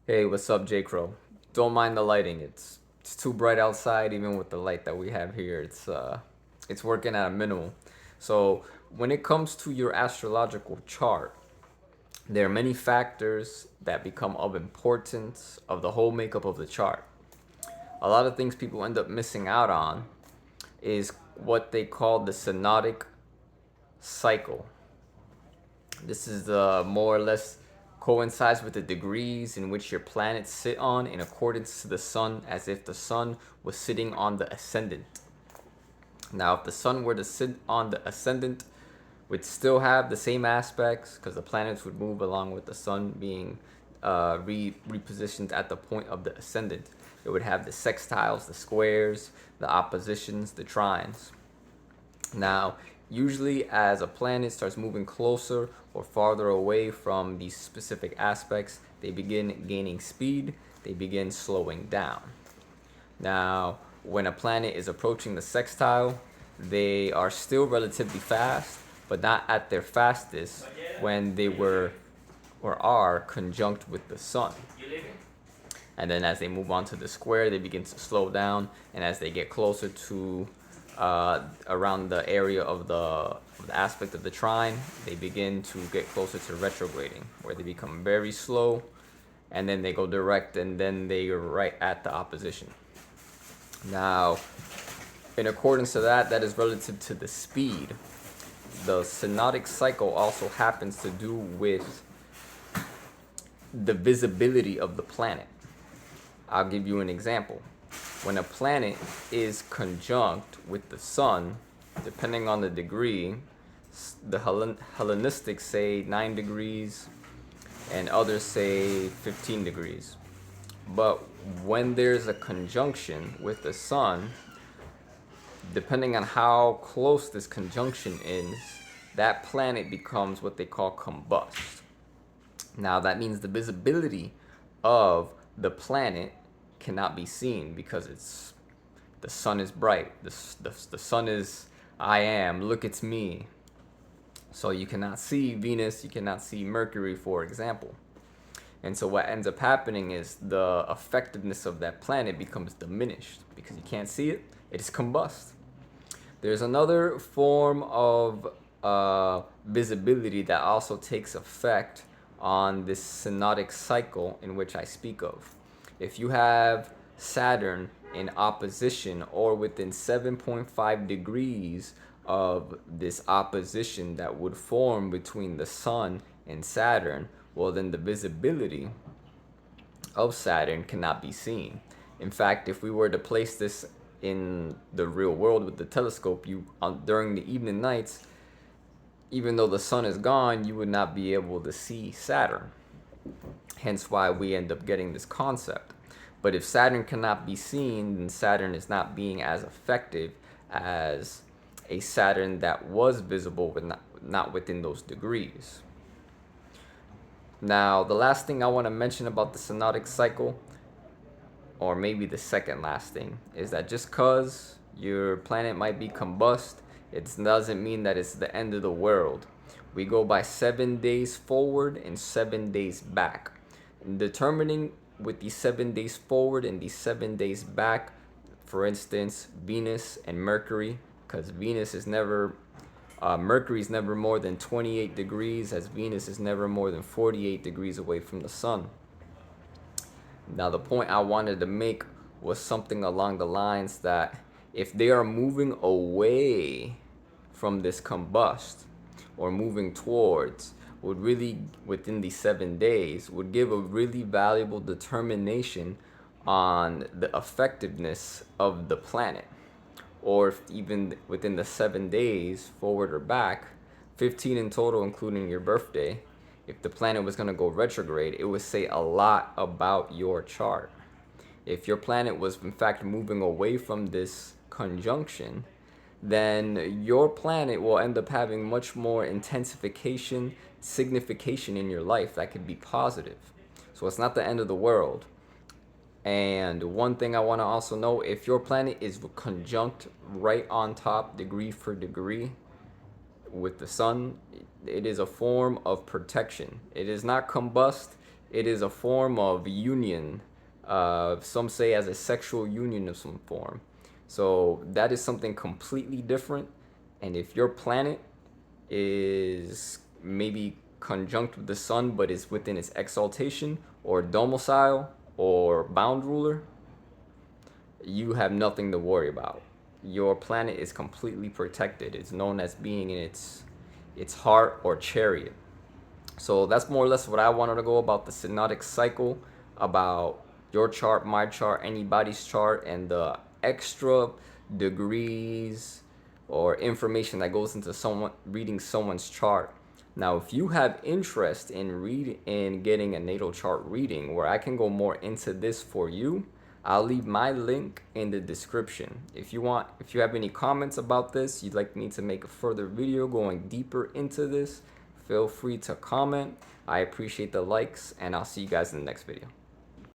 Hey, what's up, J. Crow? Don't mind the lighting. It's too bright outside, even with the light that we have here. It's working at a minimum. So when it comes to your astrological chart, there are many factors that become of importance of the whole makeup of the chart. A lot of things people end up missing out on is what they call the Synotic Cycle. This is more or less coincides with the degrees in which your planets sit on in accordance to the sun, as if the sun was sitting on the ascendant. Now, if the sun were to sit on the ascendant, would still have the same aspects because the planets would move along with the sun being repositioned at the point of the ascendant. It would have the sextiles, the squares, the oppositions, the trines. Now, usually as a planet starts moving closer or farther away from these specific aspects, they begin gaining speed, they begin slowing down. Now, when a planet is approaching the sextile, they are still relatively fast, but not at their fastest when they were or are conjunct with the sun. And then as they move on to the square, they begin to slow down, and as they get closer to around the area of the aspect of the trine, they begin to get closer to retrograding, where they become very slow, and then they go direct, and then they are right at the opposition. Now, in accordance to that, that is relative to the speed. The synodic cycle also happens to do with the visibility of the planet. I'll give you an example. When a planet is conjunct with the sun, depending on the degree, the Hellenistics say 9 degrees and others say 15 degrees. But when there's a conjunction with the sun, depending on how close this conjunction is, that planet becomes what they call combust. Now that means the visibility of the planet cannot be seen because the sun is bright. The sun is I am, look it's me. So you cannot see Venus, you cannot see Mercury, for example. And so what ends up happening is the effectiveness of that planet becomes diminished because you can't see it, it is combust. There's another form of visibility that also takes effect on this synodic cycle in which I speak of. If you have Saturn in opposition or within 7.5 degrees of this opposition that would form between the Sun and Saturn, well, then the visibility of Saturn cannot be seen. In fact, if we were to place this in the real world with the telescope, during the evening nights, even though the sun is gone, you would not be able to see Saturn. Hence why we end up getting this concept. But if Saturn cannot be seen, then Saturn is not being as effective as a Saturn that was visible but not within those degrees. Now, the last thing I want to mention about the synodic cycle, or maybe the second last thing, is that just because your planet might be combust, it doesn't mean that it's the end of the world. We go by 7 days forward and 7 days back. In determining with these 7 days forward and these 7 days back, for instance, Venus and Mercury, because Venus is never Mercury is never more than 28 degrees, as Venus is never more than 48 degrees away from the sun. Now, the point I wanted to make was something along the lines that if they are moving away from this combust or moving towards, would really, within these 7 days, would give a really valuable determination on the effectiveness of the planet. Or if even within the 7 days, forward or back, 15 in total, including your birthday, if the planet was going to go retrograde, it would say a lot about your chart. If your planet was in fact moving away from this conjunction, then your planet will end up having much more intensification, signification in your life that could be positive. So it's not the end of the world. And one thing I want to also know, if your planet is conjunct right on top, degree for degree, with the sun, it is a form of protection. It is not combust, It is a form of union. Some say as a sexual union of some form. So that is something completely different. And if your planet is maybe conjunct with the sun but is within its exaltation or domicile or bound ruler, you have nothing to worry about. Your planet is completely protected. It's known as being in its heart or chariot. So that's more or less what I wanted to go about the Synotic cycle, about your chart, my chart, anybody's chart, and the extra degrees or information that goes into someone reading someone's chart. Now, if you have interest in getting a natal chart reading, where I can go more into this for you, I'll leave my link in the description. If you have any comments about this, you'd like me to make a further video going deeper into this, feel free to comment. I appreciate the likes, and I'll see you guys in the next video.